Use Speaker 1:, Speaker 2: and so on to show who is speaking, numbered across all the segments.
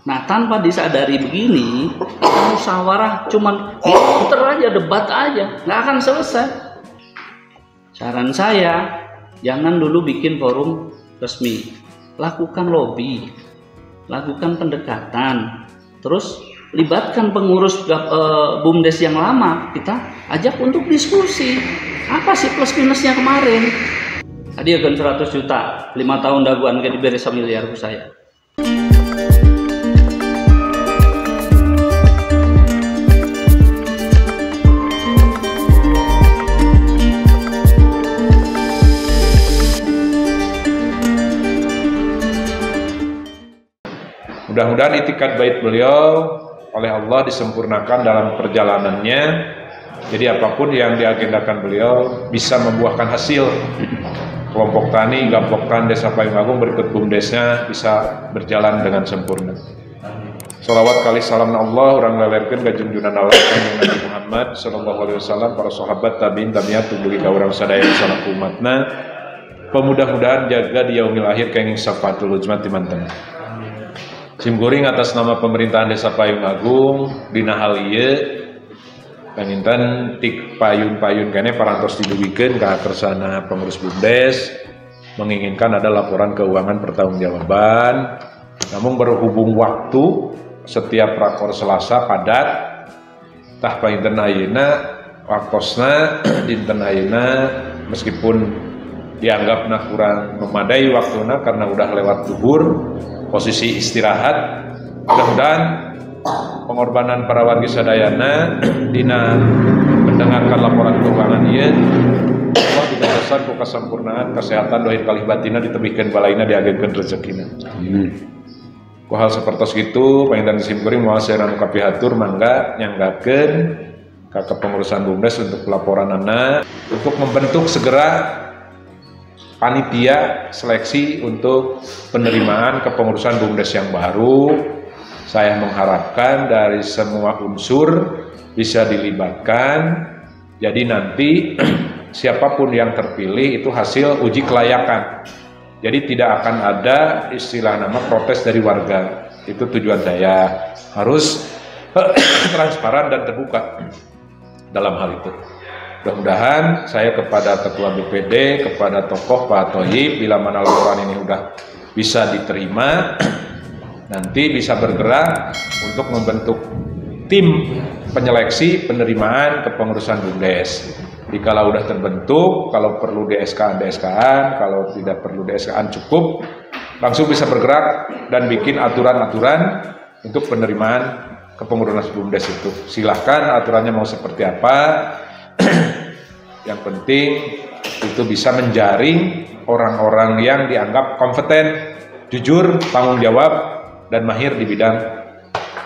Speaker 1: Nah, tanpa disadari begini, musyawarah cuman muter aja, debat aja, nggak akan selesai. Saran saya, jangan dulu bikin forum resmi, lakukan lobby, lakukan pendekatan, terus libatkan pengurus BUMDes yang lama, kita ajak untuk diskusi, apa sih plus minusnya kemarin. Hadiahkan 100 juta, 5 tahun daguan ke diberi 1 miliar ke saya.
Speaker 2: Mudah-mudahan itikat baik beliau oleh Allah disempurnakan dalam perjalanannya. Jadi apapun yang diagendakan beliau bisa membuahkan hasil. Kelompok tani, Gampoktan, Desa Payung Agung berikut BUMDesnya bisa berjalan dengan sempurna. Sholawat kali salam Allah orang lelerkeun ka junjungan Allah kanjeng Nabi Muhammad sallallahu alaihi wasallam, para sahabat tabiin tabiat tumuju ka urang sadaya salaku umatna. Pemudah-mudahan jaga di yaumil akhir kenging syafatul ujmat di manten. Simkuring atas nama pemerintahan Desa Payung Agung dina hal ieu panginten tik payun-payun kene parantos didugikeun ka kersana pengurus BUMDes menginginkan ada laporan keuangan pertanggungjawaban. Namun berhubung waktu setiap rakor Selasa padat tah panginten ayeuna waktosna dinten ayeuna meskipun dianggapna kurang memadai waktuna karena udah lewat zuhur, posisi istirahat. Mudah-mudahan pengorbanan para wargi sadayana dina mendengarkan laporan keuangan ieu Allah didasarkan ku kasampurnaan kesehatan dohir kalih batina ditebihkeun balaina diagenkeun rezekina. Ku hal sapertos kitu panginten simkuring moal seunana nu kapihatur mangga nyanggakeun ka kepengurusan BUMDes untuk laporanana untuk membentuk segera panitia seleksi untuk penerimaan kepengurusan BUMDes yang baru. Saya mengharapkan dari semua unsur bisa dilibatkan. Jadi nanti siapapun yang terpilih itu hasil uji kelayakan. Jadi tidak akan ada istilah nama protes dari warga. Itu tujuan saya. Harus transparan dan terbuka dalam hal itu. Mudah-mudahan saya kepada Ketua BPD, kepada tokoh Pak Thoyib, bila mana laporan ini udah bisa diterima, nanti bisa bergerak untuk membentuk tim penyeleksi penerimaan kepengurusan BUMDes. Jika udah terbentuk, kalau perlu DSK-an, kalau tidak perlu DSK-an cukup, langsung bisa bergerak dan bikin aturan-aturan untuk penerimaan kepengurusan BUMDes itu. Silahkan aturannya mau seperti apa. Yang penting itu bisa menjaring orang-orang yang dianggap kompeten, jujur, tanggung jawab, dan mahir di bidang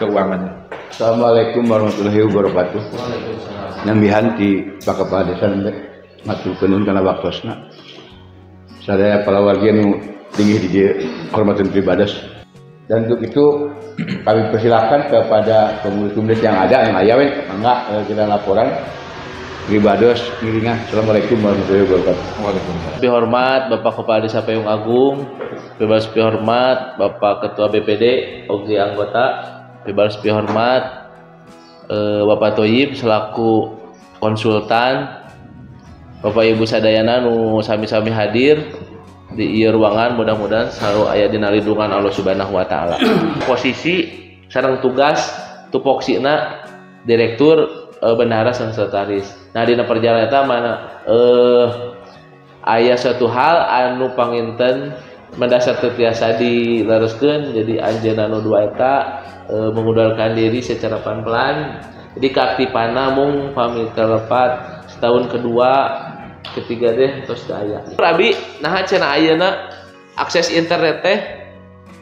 Speaker 2: keuangan.
Speaker 3: Assalamualaikum warahmatullahi wabarakatuh. Nambihan di Pak Kepala Desa nanti maturkeun kana waktosna. Sadaya para warga nu tinggi di hormatan pribadas. Dan untuk itu kami persilahkan kepada pengurus BUMDes yang ada, yang aya we, mangga kita laporan pribados ngiringan. Assalamualaikum warahmatullahi wabarakatuh.
Speaker 2: Waalaikumsalam.
Speaker 4: Hormat Bapak Kepala Desa Payung Agung, Pibalos hormat Bapak Ketua BPD, oge anggota, Pibalos hormat Bapak Thoyib selaku konsultan, Bapak Ibu sadayana nu sami-sami hadir di ieu ruangan, mudah-mudahan selalu aya dina lindungan Allah Subhanahu wa taala. Posisi sareng tugas tupoksina direktur bendahara sang sekretaris. Nah dina perjalanan eta mana aya satu hal anu panginten mendasar tiasa dilereskeun. Jadi anjeunna nu dua eta mengundurkan diri secara pelan-pelan. Jadi keaktifanna mung pamit kalepat setahun kedua ketiga deh terus aya. Abi nah cenah ayeuna akses internet teh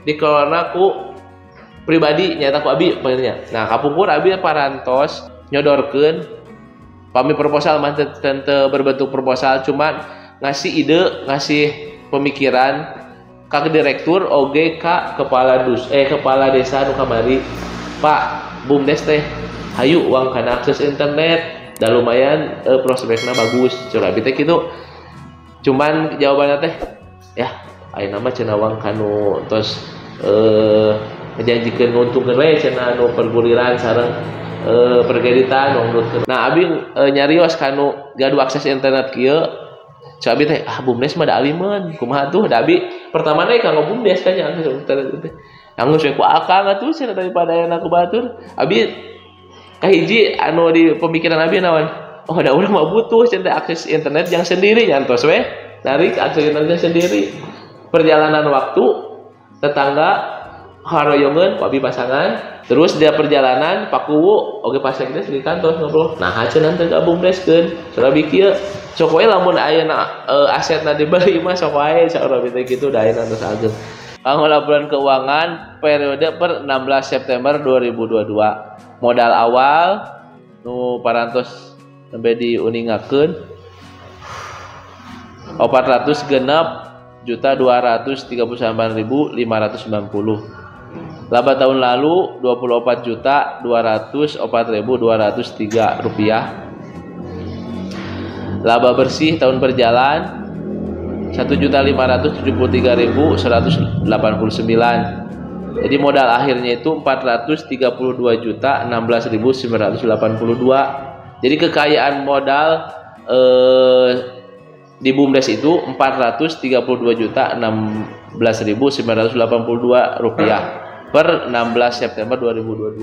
Speaker 4: dikelola ku pribadi nyata ku abi panggilnya. Nah kapungkur abi parantos nyodorkeun pami proposal mah teu berbentuk proposal, cuman ngasih ide, ngasih pemikiran ka direktur oge ka kepala desa nu kamari. Pak, BUMDes teh hayu uang kana akses internet da lumayan prospekna bagus curah teh kitu. Cuman jawabannya teh ya ayeuna mah cenah uang kanu tos ngejanjikeun nguntungkeun we cenah anu perguliran sareng perkreditan nurutkeun. Nah abi nyarios kanu gaduh akses internet kieu. So abi teh BUMDes mah da alimeun. Kumaha tuh da abi pertama teh kanggo BUMDes kan akses internet teh. Anggus we ku akang atuh cenah daripada aya ku batur. Abi kahiji anu di pemikiran abi naon? Oh da urang mah butuh cenah akses internet yang sendiri nyantos we. Narik akses internet sendiri. Perjalanan waktu tetangga haroyongeun ku abi pasangan. Terus dia perjalanan pakuwu oge pas geus di kantor ngobrol. Nah haceun teh ka BUMDeskeun. Surabi kieu sok we lamun ayeuna asetna dibeli mah sok wae surabi teh kitu da ayeuna tos ageng. Kanggo laporan keuangan periode per 16 September 2022. Modal awal nu parantos nembe diuningakeun 406.239.590. Laba tahun lalu 24.204.203 rupiah. Laba bersih tahun berjalan 1.573.189. Jadi modal akhirnya itu 432.016.982. Jadi kekayaan modal di BUMDes itu 432.016.982 rupiah per 16 September 2022.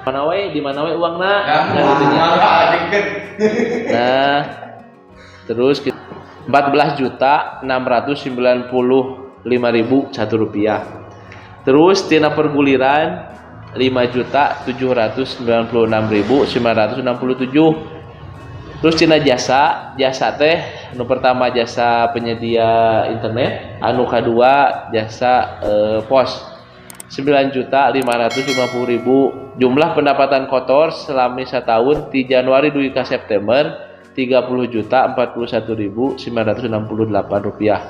Speaker 4: Mana wae di mana wae uangna? Nah, terus 14.695.001 rupiah. Terus tina perguliran 5.796.967. Terus tina jasa teh anu pertama jasa penyedia internet, anu kadua jasa pos 9.550.000. Jumlah pendapatan kotor selama 1 tahun di Januari dua ke September 30.041.968 rupiah.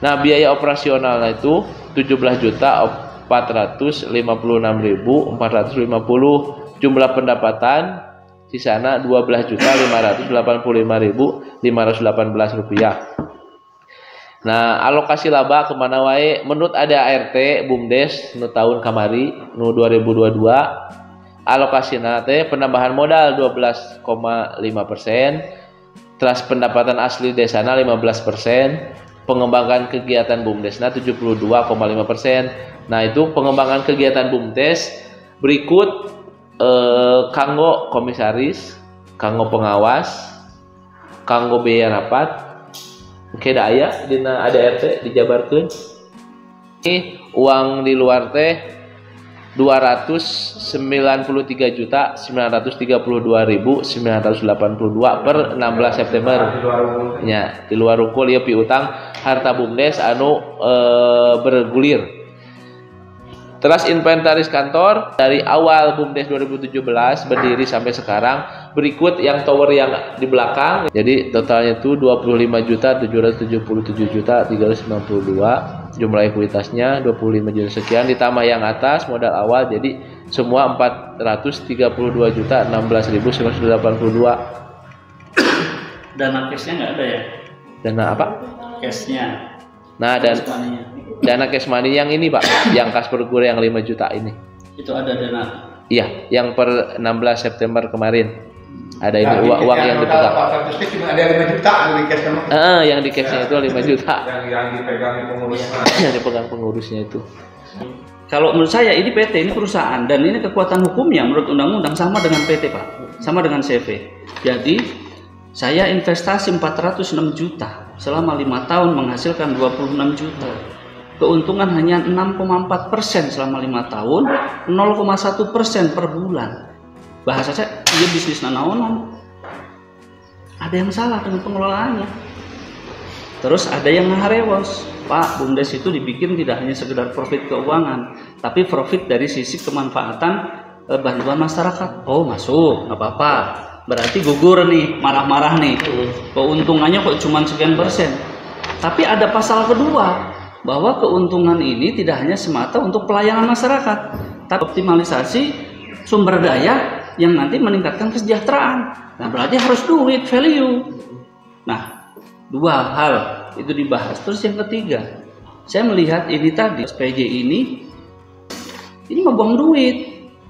Speaker 4: Nah biaya operasional itu 17.456.450. Jumlah pendapatan sisana 12.585.518 rupiah. Nah alokasi laba kemana wae menurut ada ART BUMDes nu tahun kamari nu 2022 alokasina teh penambahan modal 12,5%, teras pendapatan asli desana 15%, pengembangan kegiatan BUMDesna 72,5%. Nah itu pengembangan kegiatan BUMDes berikut kanggo komisaris, kanggo pengawas, kanggo biaya rapat. Oke aya dina ADRT dijabarkeun. Ini uang di luar teh 293.932.982 per 16 September. Nya di luar rukul ya piutang harta BUMDes anu bergulir. Teras inventaris kantor dari awal BUMDes 2017 berdiri sampai sekarang berikut yang tower yang di belakang. Jadi totalnya itu 25.777.392. Jumlah ekuitasnya 25 juta sekian ditambah yang atas modal awal jadi semua 432.016.982.
Speaker 1: Dana cashnya nggak ada ya?
Speaker 4: Dana apa?
Speaker 1: Cashnya.
Speaker 4: Nah dan dana cash money yang ini Pak, yang kas pergura yang 5 juta ini.
Speaker 1: Itu ada dana.
Speaker 4: Iya, yang per 16 September kemarin. Ada ini uang yang dipegang.
Speaker 3: Cuma ada 5 juta di cash sama.
Speaker 4: Yang di cashnya itu 5 juta.
Speaker 2: Yang dipegang pengurusnya.
Speaker 4: Yang dipegang pengurusnya itu.
Speaker 1: Kalau menurut saya ini PT, ini perusahaan dan ini kekuatan hukumnya menurut undang-undang sama dengan PT Pak, sama dengan CV. Jadi saya investasi 406 juta selama 5 tahun menghasilkan 26 juta. Keuntungan hanya 6,4% selama 5 tahun, 0,1% per bulan. Bahasa saya, iya bisnis nanaonon. Ada yang salah dengan pengelolaannya. Terus ada yang ngaharewos. Pak, BUMDes itu dibikin tidak hanya sekedar profit keuangan, tapi profit dari sisi kemanfaatan bantuan masyarakat. Oh masuk, nggak apa-apa. Berarti gugur nih, marah-marah nih. Keuntungannya kok cuma sekian persen. Tapi ada pasal kedua, bahwa keuntungan ini tidak hanya semata untuk pelayanan masyarakat, tapi optimalisasi sumber daya yang nanti meningkatkan kesejahteraan. Nah berarti harus duit, value. Nah 2 hal itu dibahas. Terus yang ketiga, saya melihat ini tadi SPJ ini Ini membuang duit.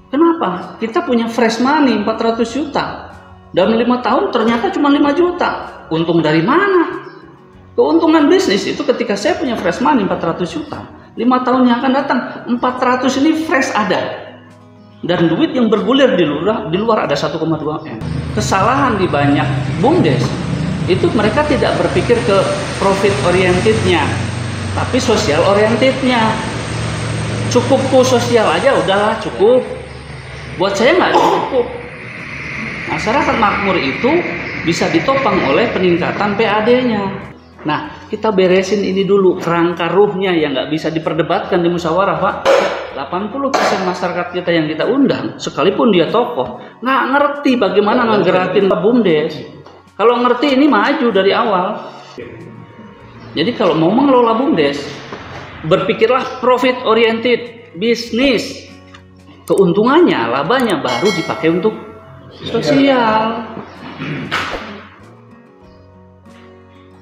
Speaker 1: Kenapa? Kita punya fresh money 400 juta. Dalam 5 tahun ternyata cuma 5 juta. Untung dari mana? Keuntungan bisnis itu ketika saya punya fresh money 400 juta. 5 tahun yang akan datang 400 ini fresh ada. Dan duit yang bergulir di luar ada 1,2 M. Kesalahan di banyak BUMDes itu mereka tidak berpikir ke profit orientednya, tapi sosial orientednya. Cukupku sosial aja udahlah cukup. Buat saya nggak cukup. Masyarakat makmur itu bisa ditopang oleh peningkatan PAD-nya. Nah, kita beresin ini dulu kerangka ruhnya yang nggak bisa diperdebatkan di musyawarah, Pak. 80% masyarakat kita yang kita undang, sekalipun dia tokoh, nggak ngerti bagaimana ngegerakin BUMDes. Kalau ngerti ini maju dari awal. Jadi kalau mau mengelola BUMDes, berpikirlah profit oriented bisnis. Keuntungannya, labanya baru dipakai untuk sosial.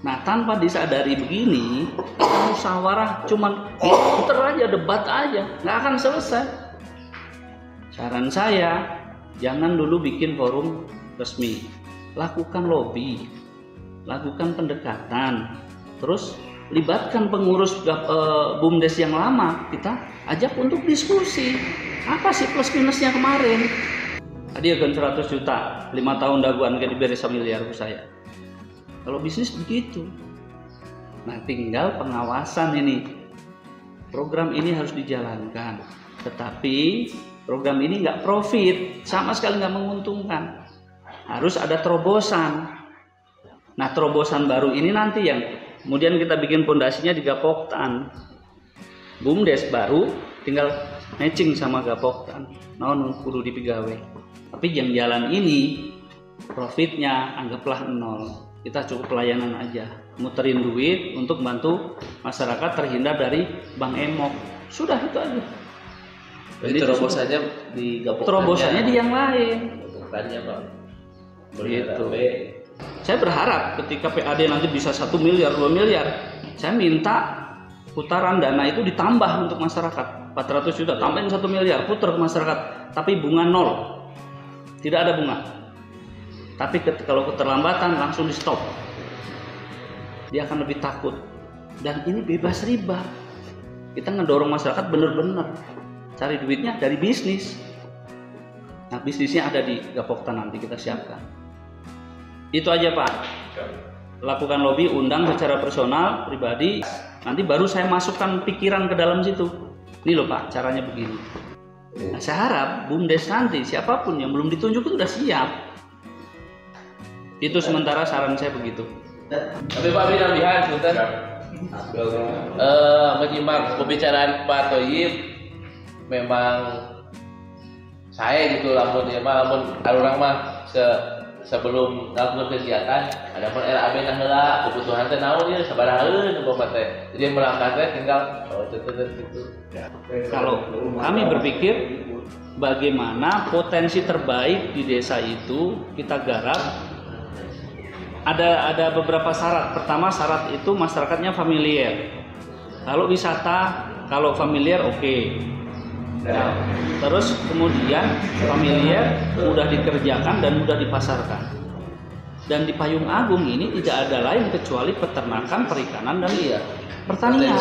Speaker 1: Nah, tanpa disadari begini, musyawarah cuman muter aja, debat aja, nggak akan selesai. Saran saya, jangan dulu bikin forum resmi, lakukan lobby, lakukan pendekatan, terus libatkan pengurus BUMDes yang lama, kita ajak untuk diskusi. Apa sih plus minusnya kemarin? Tadi akan 100 juta, 5 tahun daguan kayak diberi 1 miliar ke saya. Kalau bisnis begitu. Nah, tinggal pengawasan ini. Program ini harus dijalankan. Tetapi program ini nggak profit, sama sekali nggak menguntungkan. Harus ada terobosan. Nah, terobosan baru ini nanti yang kemudian kita bikin pondasinya di Gapoktan. BUMDes baru tinggal matching sama Gapoktan. Naon kudu dipigawe. Tapi yang jalan ini profitnya anggaplah 0. Kita cukup pelayanan aja, muterin duit untuk bantu masyarakat terhindar dari Bang Emok. Sudah itu aja.
Speaker 4: Jadi terobosannya di Gapoktan.
Speaker 1: Terobosannya di yang lain.
Speaker 4: Tanya Bang.
Speaker 1: Begitu. Saya berharap ketika PAD nanti bisa 1 miliar, 2 miliar, saya minta putaran dana itu ditambah untuk masyarakat. 400 juta, tambahin 1 miliar, putar ke masyarakat. Tapi bunga 0. Tidak ada bunga. Tapi kalau keterlambatan langsung di stop. Dia akan lebih takut. Dan ini bebas riba. Kita ngedorong masyarakat benar-benar cari duitnya dari bisnis. Nah, bisnisnya ada di Gapoktan, nanti kita siapkan. Itu aja, Pak. Lakukan lobby, undang secara personal, pribadi. Nanti baru saya masukkan pikiran ke dalam situ. Ini loh, Pak, caranya begini. Nah, saya harap BUMDes nanti siapapun yang belum ditunjuk itu sudah siap. Itu sementara saran saya begitu.
Speaker 4: Tapi Pak Bina lihat, Sultan, menyimak pembicaraan Pak Thoyib, memang saya gitu, lamun orang mah sebelum melakukan kegiatan, ada pun RAB nah heula kebutuhan teh naon ieu sabaraha umpama teh. Jadi melangkah teh tinggal gitu.
Speaker 1: Kalau kami berpikir bagaimana potensi terbaik di desa itu kita garap. Ada beberapa syarat. Pertama, syarat itu masyarakatnya familiar. Kalau wisata, kalau familiar oke. Nah, terus kemudian familiar, mudah dikerjakan dan mudah dipasarkan. Dan di Payung Agung ini tidak ada lain kecuali peternakan, perikanan, dan pertanian.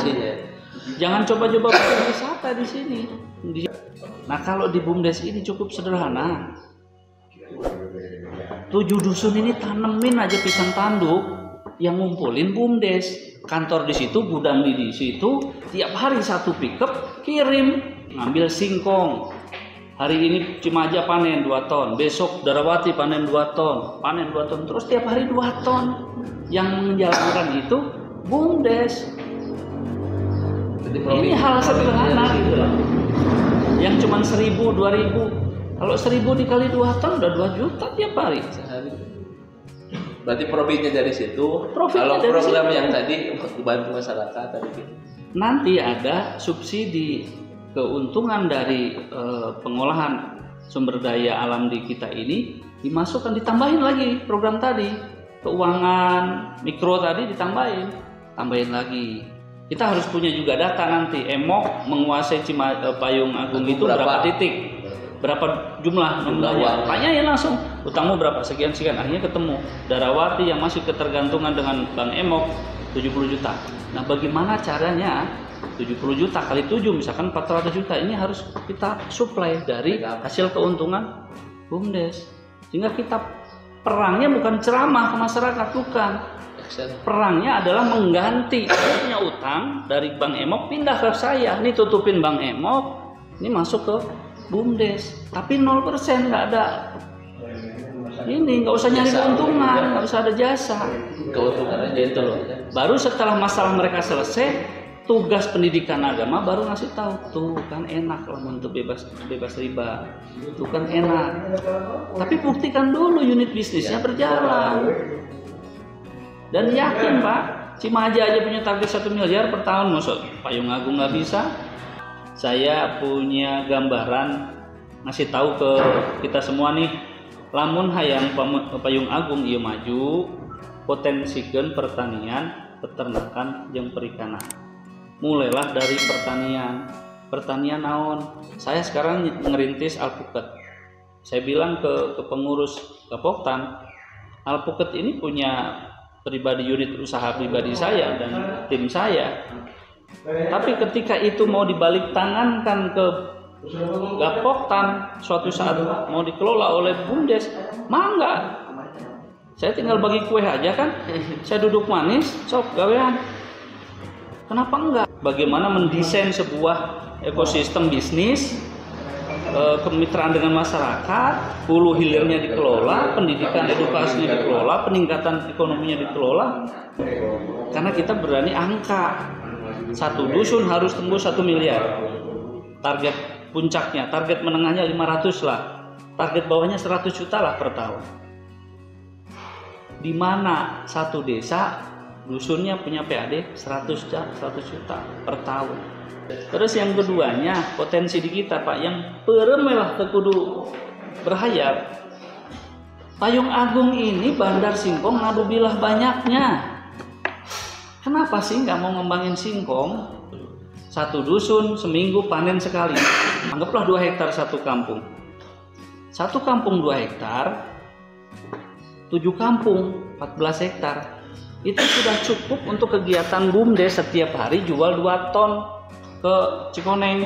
Speaker 1: Jangan coba-coba bikin wisata di sini. Nah, kalau di BUMDes ini cukup sederhana. 7 dusun ini tanemin aja pisang tanduk, yang ngumpulin BUMDes. Kantor di situ, gudang di situ, tiap hari 1 pickup kirim, ngambil singkong. Hari ini Cimaja panen 2 ton, besok Darawati panen 2 ton, panen 2 ton, terus tiap hari 2 ton. Yang menjalankan itu BUMDes. Ini hal sederhana gitu loh. Yang cuma 1.000, 2.000. Kalau 1.000 dikali 2 ton udah 2 juta tiap hari.
Speaker 4: Berarti profitnya dari situ.
Speaker 1: Profitnya
Speaker 4: kalau
Speaker 1: dari
Speaker 4: program
Speaker 1: situ.
Speaker 4: Yang tadi bantu masyarakat tadi.
Speaker 1: Nanti ada subsidi keuntungan dari pengolahan sumber daya alam di kita ini dimasukkan, ditambahin lagi program tadi. Keuangan mikro tadi tambahin lagi. Kita harus punya juga data nanti. Emok menguasai Payung Agung itu berapa titik, berapa jumlahnya. Tanyain langsung, utangmu berapa, sekian-sekian. Akhirnya ketemu. Darawati yang masih ketergantungan dengan Bang Emok 70 juta. Nah, bagaimana caranya 70 juta kali 7 misalkan 400 juta ini harus kita supply dari hasil keuntungan BUMDes. Sehingga kita perangnya bukan ceramah ke masyarakat, bukan. Perangnya adalah mengganti punya utang dari Bang Emok pindah ke saya. Ini tutupin Bang Emok, ini masuk ke BUMDes. Tapi 0% nggak ada. Ini nggak usah nyari keuntungan, nggak usah ada jasa.
Speaker 4: Keuntungan aja itu loh.
Speaker 1: Baru setelah masalah mereka selesai, tugas pendidikan agama baru ngasih tahu, tuh kan enak lah untuk bebas riba, tuh kan enak. Tapi buktikan dulu unit bisnisnya berjalan. Dan yakin Pak, Cimaja aja punya target 1 miliar per tahun, maksud Payung Agung nggak bisa. Saya punya gambaran ngasih tahu ke kita semua nih, lamun hayang Payung Agung ieu maju, potensikeun pertanian, peternakan, jeung perikanan. Mulailah dari pertanian naon. Saya sekarang ngerintis alpukat. Saya bilang ke pengurus Gapoktan, alpukat ini punya pribadi, unit usaha pribadi saya dan tim saya. Tapi ketika itu mau dibalik tangankan ke Gapoktan, suatu saat mau dikelola oleh BUMDes, mangga. Saya tinggal bagi kue aja kan. Saya duduk manis, sok gawean. Kenapa enggak? Bagaimana mendesain sebuah ekosistem bisnis, kemitraan dengan masyarakat, hulu hilirnya dikelola, pendidikan edukasinya dikelola, peningkatan ekonominya dikelola. Karena kita berani angka, satu dusun harus tembus 1 miliar. Target puncaknya, target menengahnya 500 lah, target bawahnya 100 juta lah per tahun. Di mana satu desa dusunnya punya PAD 100 juta per tahun. Terus yang keduanya, potensi di kita Pak, yang peremelah kudu berhayap. Payung Agung ini Bandar Singkong ngadu bilah banyaknya. Kenapa sih nggak mau ngembangin singkong? Satu dusun seminggu panen sekali. Anggaplah 2 hektar satu kampung. Satu kampung 2 hektar, 7 kampung 14 hektar. Itu sudah cukup untuk kegiatan BUMDes setiap hari jual 2 ton ke Cikoneng.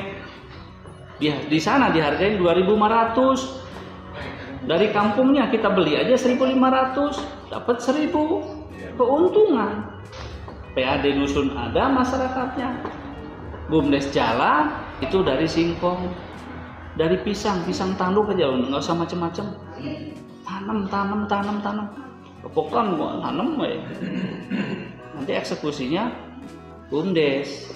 Speaker 1: Di sana dihargain 2.500. Dari kampungnya kita beli aja 1.500, dapat 1.000 keuntungan. PAD dusun ada, masyarakatnya. BUMDes jalan itu dari singkong, dari pisang tanduk aja, nggak usah macam-macam. Tanam. Kepokan gua tanam ya. Nanti eksekusinya BUMDes.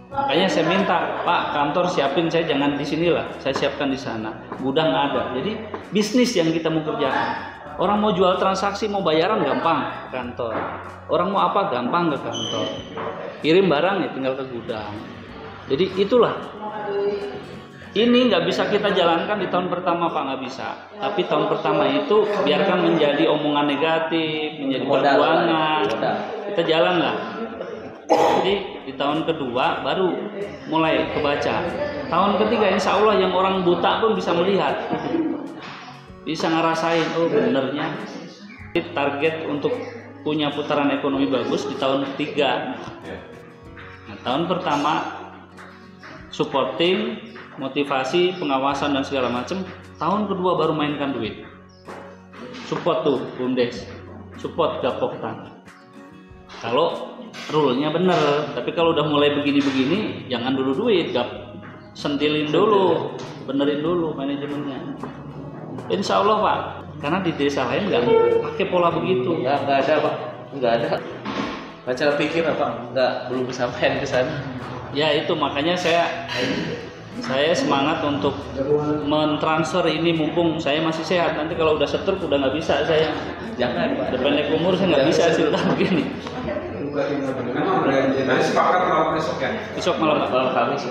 Speaker 1: Makanya saya minta, Pak, kantor siapin saya, jangan di sini lah, saya siapkan di sana. Gudang ada. Jadi bisnis yang kita mau kerjakan. Orang mau jual transaksi, mau bayaran gampang ke kantor. Orang mau apa gampang ke kantor. Kirim barang ya tinggal ke gudang. Jadi itulah. Ini nggak bisa kita jalankan di tahun pertama Pak, nggak bisa. Tapi tahun pertama itu biarkan menjadi omongan negatif, menjadi perjuangan. Kita jalan lah. Jadi di tahun kedua baru mulai kebaca. Tahun ketiga insya Allah yang orang buta pun bisa melihat, bisa ngerasain, oh benernya. Target untuk punya putaran ekonomi bagus di tahun ketiga. Nah, tahun pertama supporting, motivasi, pengawasan dan segala macam. Tahun kedua baru mainkan duit. Support tuh BUMDes, support Gapoktan. Kalau rule-nya bener, tapi kalau udah mulai begini-begini, jangan dulu duit, sentilin dulu, benerin dulu manajemennya. Insya Allah Pak, karena di desa lain nggak pakai pola begitu.
Speaker 4: Ya nggak ada Pak, nggak ada. Cara pikir Pak, belum sampai ke sana.
Speaker 1: Ya itu makanya saya semangat untuk mentransfer ini mumpung saya masih sehat. Nanti kalau udah setruk udah nggak bisa saya.
Speaker 4: Jangan Pak.
Speaker 1: Udah pendek umur saya nggak bisa cerita begini.
Speaker 2: Nanti sepakat malam besok ya.
Speaker 1: Besok malam Pak.
Speaker 4: Malam Kamis.